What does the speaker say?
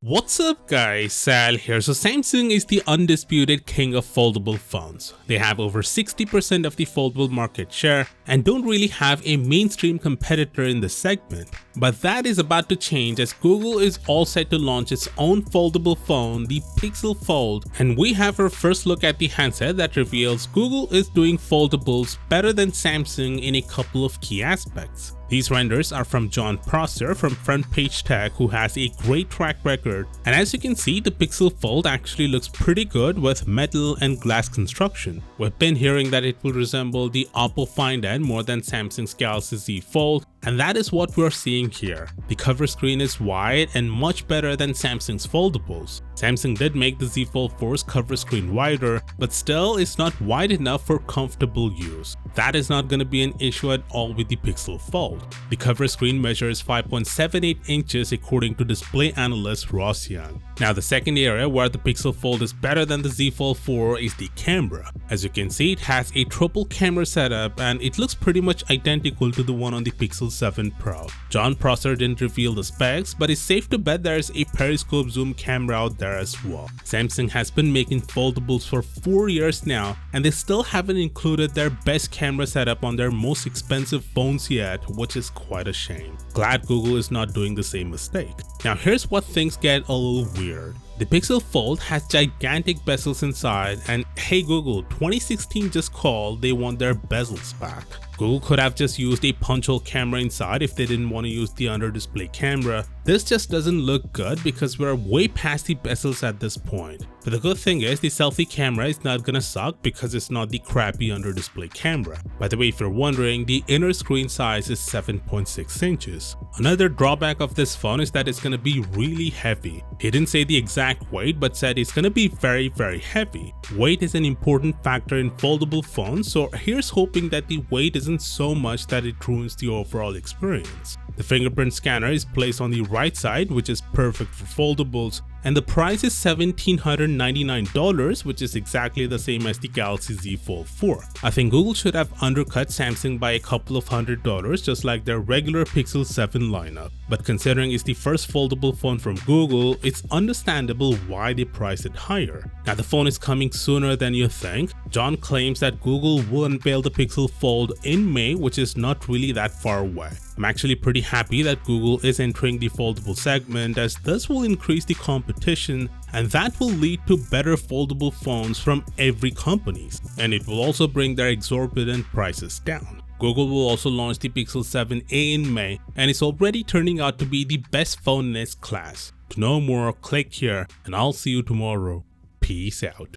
What's up guys, Sal here. So Samsung is the undisputed king of foldable phones. They have over 60% of the foldable market share and don't really have a mainstream competitor in the segment. But that is about to change as Google is all set to launch its own foldable phone, the Pixel Fold, and we have our first look at the handset that reveals Google is doing foldables better than Samsung in a couple of key aspects. These renders are from John Prosser from Front Page Tech, who has a great track record, and as you can see, the Pixel Fold actually looks pretty good with metal and glass construction. We've been hearing that it will resemble the Oppo Find N more than Samsung's Galaxy Z Fold, and that is what we're seeing here. The cover screen is wide and much better than Samsung's foldables. Samsung did make the Z Fold 4's cover screen wider, but still it's not wide enough for comfortable use. That is not going to be an issue at all with the Pixel Fold. The cover screen measures 5.78 inches according to display analyst Ross Young. Now the second area where the Pixel Fold is better than the Z Fold 4 is the camera. As you can see, it has a triple camera setup and it looks pretty much identical to the one on the Pixel 7 Pro. John Prosser didn't reveal the specs, but it's safe to bet there's a periscope zoom camera out there as well. Samsung has been making foldables for 4 years now and they still haven't included their best camera setup on their most expensive phones yet, which is quite a shame. Glad Google is not doing the same mistake. Now here's what things get a little weird. The Pixel Fold has gigantic bezels inside, and hey Google, 2016 just called, they want their bezels back. Google could have just used a punch hole camera inside if they didn't want to use the under display camera. This just doesn't look good because we're way past the bezels at this point. But the good thing is the selfie camera is not gonna suck because it's not the crappy under display camera. By the way, if you're wondering, the inner screen size is 7.6 inches. Another drawback of this phone is that it's gonna be really heavy. He didn't say the exact weight but said it's gonna be very heavy. Weight is an important factor in foldable phones, so here's hoping that the weight isn't so much that it ruins the overall experience. The fingerprint scanner is placed on the right side, which is perfect for foldables, and the price is $1,799, which is exactly the same as the Galaxy Z Fold 4. I think Google should have undercut Samsung by a couple of $100 just like their regular Pixel 7 lineup. But considering it's the first foldable phone from Google, it's understandable why they priced it higher. Now the phone is coming sooner than you think. John claims that Google will unveil the Pixel Fold in May, which is not really that far away. I'm actually pretty happy that Google is entering the foldable segment, as this will increase the competition and that will lead to better foldable phones from every company, and it will also bring their exorbitant prices down. Google will also launch the Pixel 7a in May, and it's already turning out to be the best phone in its class. To know more, click here, and I'll see you tomorrow. Peace out.